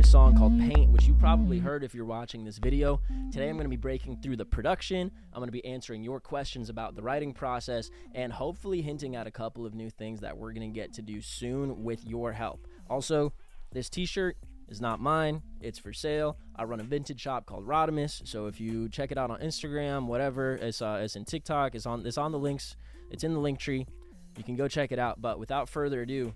a song called Paint, which you probably heard if you're watching this video. Today I'm going to be breaking through the production. I'm going to be answering your questions about the writing process and hopefully hinting at a couple of new things that we're going to get to do soon with your help. Also, this t-shirt is not mine. It's for sale. I run a vintage shop called Rodimus, so if you check it out on Instagram, whatever, it's in TikTok, it's on the links, it's in the link tree. You can go check it out. But without further ado,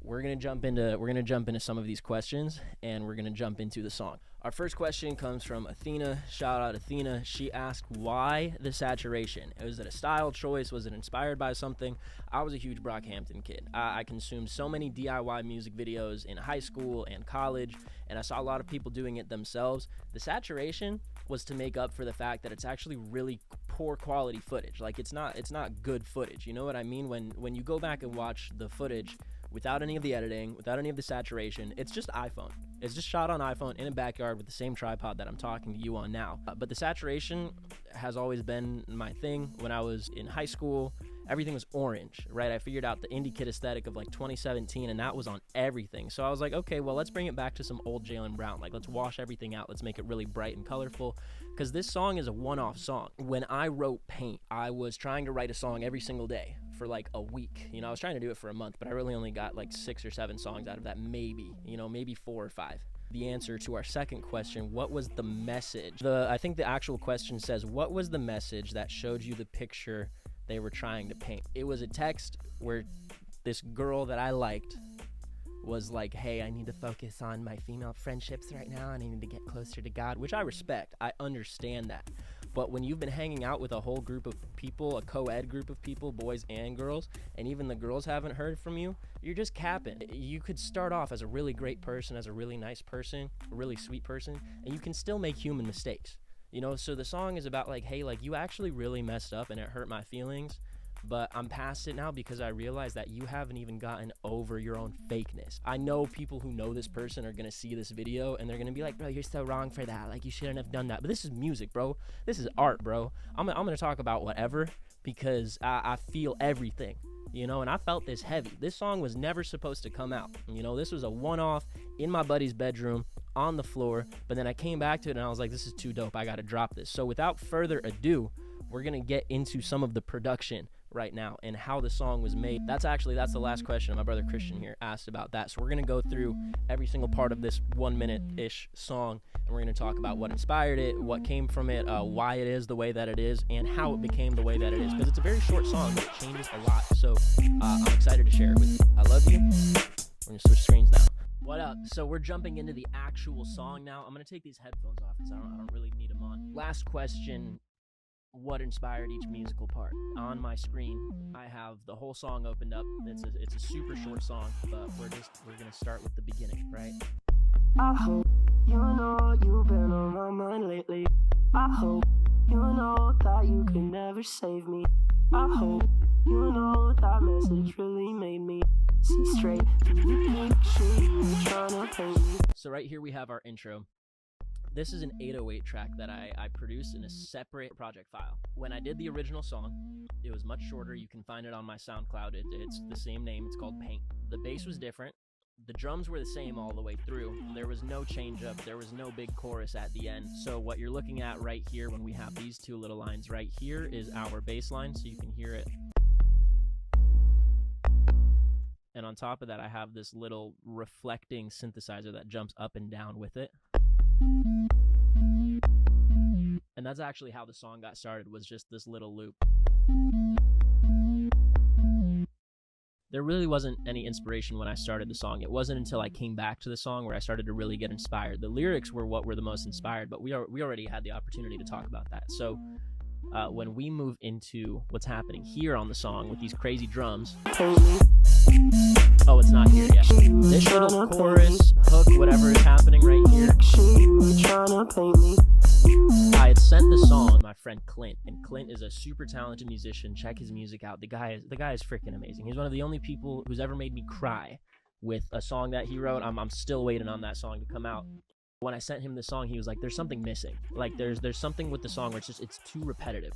we're gonna jump into some of these questions, and we're gonna jump into the song. Our first question comes from Athena. Shout out Athena. She asked, why the saturation? Was it a style choice? Was it inspired by something? I was a huge Brockhampton kid. I consumed so many DIY music videos in high school and college, and I saw a lot of people doing it themselves. The saturation was to make up for the fact that it's actually really poor quality footage. Like, it's not good footage. You know what I mean? When you go back and watch the footage without any of the editing, without any of the saturation, it's just iPhone. It's just shot on iPhone in a backyard with the same tripod that I'm talking to you on now. But the saturation has always been my thing. When I was in high school, everything was orange, right? I figured out the indie kid aesthetic of like 2017, and that was on everything. So I was like, okay, well, let's bring it back to some old Jaylen Brown. Like, let's wash everything out. Let's make it really bright and colorful, because this song is a one-off song. When I wrote Paint, I was trying to write a song every single day for like a week. You know, I was trying to do it for a month, but I really only got like 6 or 7 songs out of that, maybe 4 or 5. The answer to our second question, what was the message? I think the actual question says, what was the message that showed you the picture they were trying to paint? It was a text where this girl that I liked was like, hey, I need to focus on my female friendships right now, and I need to get closer to God, which I respect. I understand that. But when you've been hanging out with a whole group of people, a co-ed group of people, boys and girls, and even the girls haven't heard from you, you're just capping. You could start off as a really great person, as a really nice person, a really sweet person, and you can still make human mistakes. You know, so the song is about like, hey, like, you actually really messed up and it hurt my feelings, but I'm past it now because I realize that you haven't even gotten over your own fakeness. I know people who know this person are going to see this video and they're going to be like, bro, you're so wrong for that. Like, you shouldn't have done that. But this is music, bro. This is art, bro. I'm going to talk about whatever because I feel everything, you know, and I felt this heavy. This song was never supposed to come out. You know, this was a one-off in my buddy's bedroom on the floor, but then I came back to it and I was like, this is too dope. I got to drop this. So without further ado, we're going to get into some of the production right now and how the song was made. That's the last question my brother Christian here asked about that. So we're going to go through every single part of this 1 minute-ish song, and we're going to talk about what inspired it, what came from it, why it is the way that it is, and how it became the way that it is, because it's a very short song, but it changes a lot. So I'm excited to share it with you. I love you. We're going to switch screens now. What up? So we're jumping into the actual song now. I'm going to take these headphones off because I don't really need them on. Last question. What inspired each musical part? On my screen, I have the whole song opened up. It's a super short song, but we're gonna start with the beginning, right? I hope you know you've been on my mind lately. I hope you know that you can never save me. I hope you know that message really made me see straight through the picture you were trying to paint me. So right here we have our intro. This is an 808 track that I produced in a separate project file. When I did the original song, it was much shorter. You can find it on my SoundCloud. It's the same name. It's called Paint. The bass was different. The drums were the same all the way through. There was no change up. There was no big chorus at the end. So what you're looking at right here when we have these two little lines right here is our bass line, so you can hear it. And on top of that, I have this little reflecting synthesizer that jumps up and down with it. And that's actually how the song got started, was just this little loop. There really wasn't any inspiration when I started the song. It wasn't until I came back to the song where I started to really get inspired. The lyrics were what were the most inspired, but we already had the opportunity to talk about that. So when we move into what's happening here on the song with these crazy drums. Oh, it's not here yet. This little chorus, hook, whatever is happening right here. I had sent the song to my friend CLINT, and CLINT is a super talented musician. Check his music out. The guy is freaking amazing. He's one of the only people who's ever made me cry with a song that he wrote. I'm still waiting on that song to come out. When I sent him the song, he was like, there's something missing. Like, there's something with the song where it's too repetitive.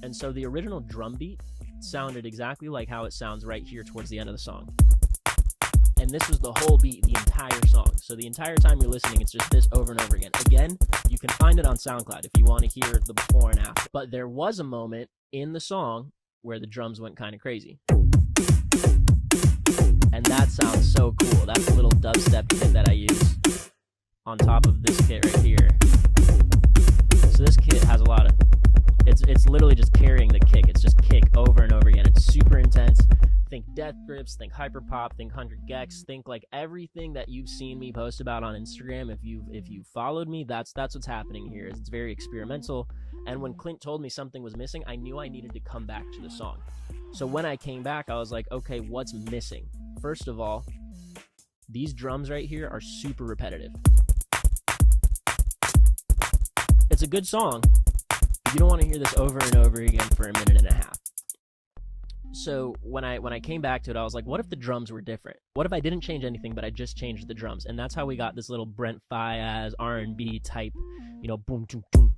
And so the original drum beat sounded exactly like how it sounds right here towards the end of the song. And this was the whole beat, the entire song. So the entire time you're listening, it's just this over and over again. Again, you can find it on SoundCloud if you want to hear the before and after. But there was a moment in the song where the drums went kind of crazy. And that sounds so cool. That's a little dubstep kit that I use on top of this kit right here. So this kit has a lot of, it's literally just carrying the kick. It's just kick over and over again. It's super intense. Think death grips, think hyperpop, think 100 gex, think like everything that you've seen me post about on Instagram. If you've followed me, that's what's happening here. It's very experimental. And when Clint told me something was missing, I knew I needed to come back to the song. So when I came back, I was like, okay, what's missing? First of all, these drums right here are super repetitive. It's a good song. You don't want to hear this over and over again for a minute and a half. So when I came back to it, I was like, what if the drums were different? What if I didn't change anything, but I just changed the drums? And that's how we got this little Brent Faiyaz R&B type, boom, boom, boom.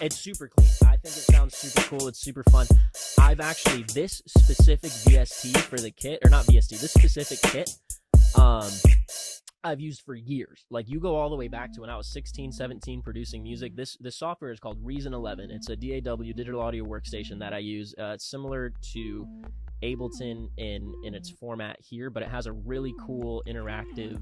It's super clean. I think it sounds super cool. It's super fun. I've actually, this specific VST for the kit, or not VST, this specific kit, I've used for years. Like, you go all the way back to when I was 16, 17 producing music. This software is called Reason 11. It's a DAW, digital audio workstation that I use. It's similar to Ableton in its format here, but it has a really cool interactive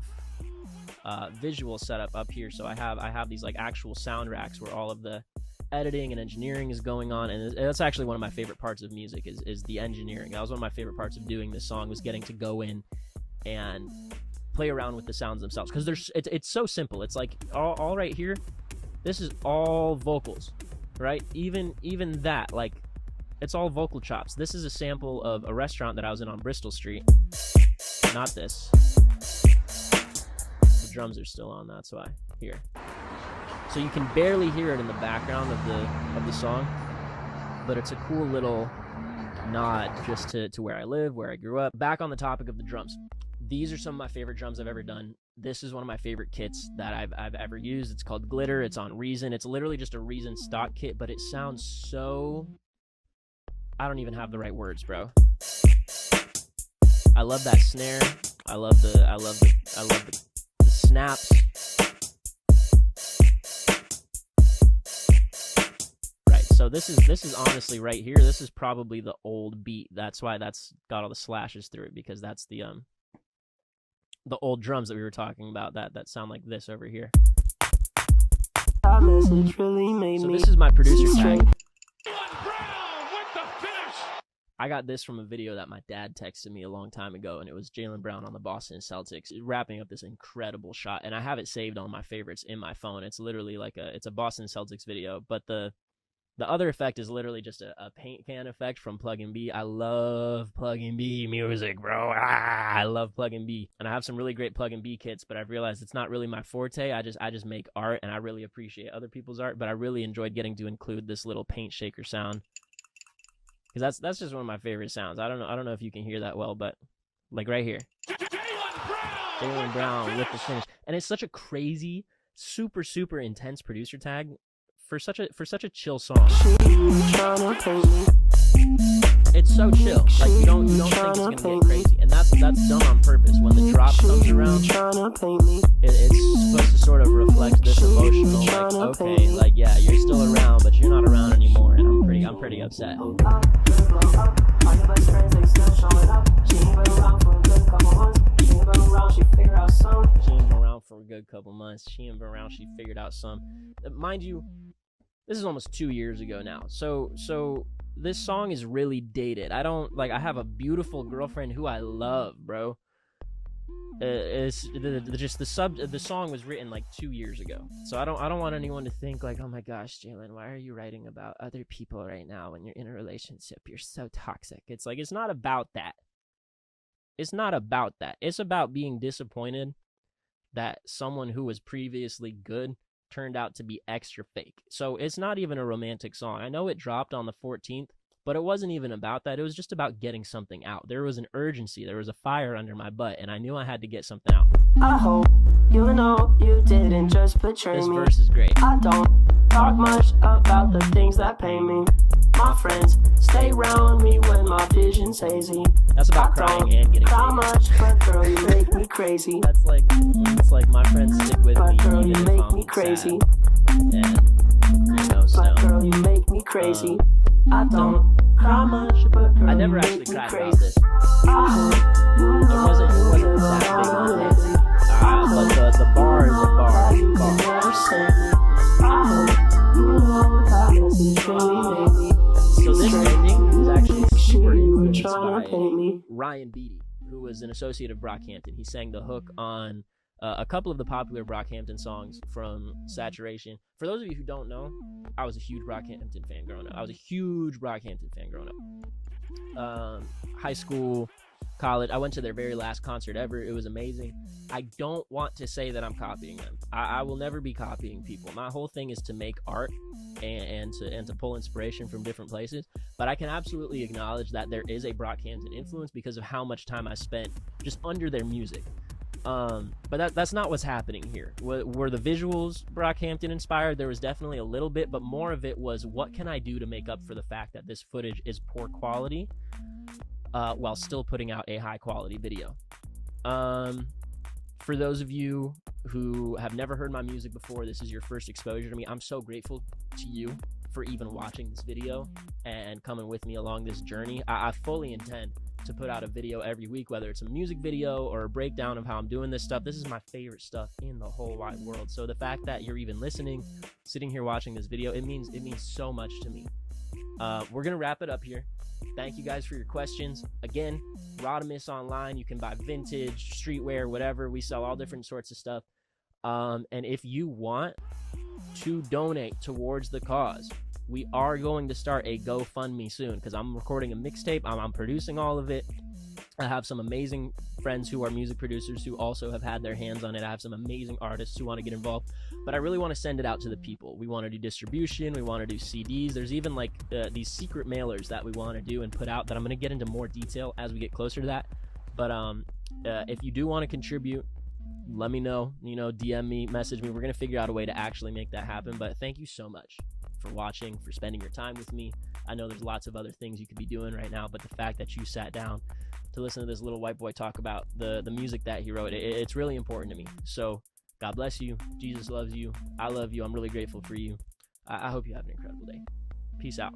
visual setup up here. So I have these like actual sound racks where all of the editing and engineering is going on, and that's actually one of my favorite parts of music is the engineering. That was one of my favorite parts of doing this song, was getting to go in and play around with the sounds themselves, because it's so simple. It's like all right here, this is all vocals, right? Even that, like, it's all vocal chops. This is a sample of a restaurant that I was in on Bristol Street. Not this. The drums are still on, that's why. Here. So you can barely hear it in the background of the song, but it's a cool little nod just to where I live, where I grew up. Back on the topic of the drums. These are some of my favorite drums I've ever done. This is one of my favorite kits that I've ever used. It's called Glitter. It's on Reason. It's literally just a Reason stock kit, but it sounds so... I don't even have the right words, bro. I love that snare. I love the snaps. Right. So this is honestly right here. This is probably the old beat. That's why that's got all the slashes through it, because that's the old drums that we were talking about that sound like this over here. So this is my producer tag. I got this from a video that my dad texted me a long time ago, and it was Jaylen Brown on the Boston Celtics wrapping up this incredible shot, and I have it saved on my favorites in my phone. It's literally like it's a Boston Celtics video, but the other effect is literally just a paint can effect from Plug and B. I love Plug and B music, bro. I love Plug and B, and I have some really great Plug and B kits, but I've realized it's not really my forte. I just make art, and I really appreciate other people's art, but I really enjoyed getting to include this little paint shaker sound, because that's just one of my favorite sounds. I don't know if you can hear that well, but like right here, Jaylen Brown with the finish, and it's such a crazy, super intense producer tag for such a chill song. It's so chill. Like you don't think it's gonna get crazy, and that's done on purpose. When the drop comes around, it's supposed to sort of reflect this emotional, like, okay, like, yeah, you're still around, but you're not around anymore, and I'm pretty upset. She ain't been around for a good couple months. She ain't been around. She figured out some. Mind you, this is almost 2 years ago now. So this song is really dated. I have a beautiful girlfriend who I love, bro. The song was written like 2 years ago. So I don't want anyone to think like, oh my gosh, Jaylen, why are you writing about other people right now when you're in a relationship? You're so toxic. It's like, it's not about that. It's not about that. It's about being disappointed that someone who was previously good turned out to be extra fake. So it's not even a romantic song. I know it dropped on the 14th, but it wasn't even about that. It was just about getting something out. There was an urgency. There was a fire under my butt, and I knew I had to get something out. I hope you know you didn't just betray me. This verse is great. I don't talk much about the things that pain me. My friends stay round me when my vision's hazy. That's about crying and getting cry paid. much, but girl, you make me crazy. That's like, it's like my friends stick with But me girl, you even if make I'm me crazy. sad. And, you know, so. But girl, you make me crazy. I don't cry much, but girl, I never you actually make me cried crazy. about this. I hope you It know wasn't you that been big on of my a mind hit. lately. But the bar is a bar. You can never save me. I hope you know that message really made me. So this ending is actually super You were influenced trying to paint by me. Ryan Beatty, who was an associate of Brockhampton. He sang the hook on a couple of the popular Brockhampton songs from Saturation. For those of you who don't know, I was a huge Brockhampton fan growing up. High school, college, I went to their very last concert ever. It was amazing. I don't want to say that I'm copying them. I will never be copying people. My whole thing is to make art and to pull inspiration from different places. But I can absolutely acknowledge that there is a Brockhampton influence because of how much time I spent just under their music. But that's not what's happening here. Were the visuals Brockhampton inspired? There was definitely a little bit, but more of it was, what can I do to make up for the fact that this footage is poor quality while still putting out a high quality video. For those of you who have never heard my music before, this is your first exposure to me, I'm so grateful to you for even watching this video and coming with me along this journey. I fully intend to put out a video every week, whether it's a music video or a breakdown of how I'm doing this stuff. This is my favorite stuff in the whole wide world. So the fact that you're even listening, sitting here watching this video, it means so much to me. We're gonna wrap it up here. Thank you guys for your questions. Again, Rodimus online. You can buy vintage, streetwear, whatever. We sell all different sorts of stuff. And if you want to donate towards the cause, we are going to start a GoFundMe soon because I'm recording a mixtape. I'm producing all of it. I have some amazing friends who are music producers who also have had their hands on it. I have some amazing artists who want to get involved, but I really want to send it out to the people. We want to do distribution. We want to do CDs. There's even like these secret mailers that we want to do and put out that I'm going to get into more detail as we get closer to that. But if you do want to contribute, let me know, DM me, message me. We're going to figure out a way to actually make that happen. But thank you so much for watching, for spending your time with me. I know there's lots of other things you could be doing right now, but the fact that you sat down to listen to this little white boy talk about the music that he wrote, it's really important to me. So God bless you. Jesus loves you. I love you. I'm really grateful for you. I hope you have an incredible day. Peace out.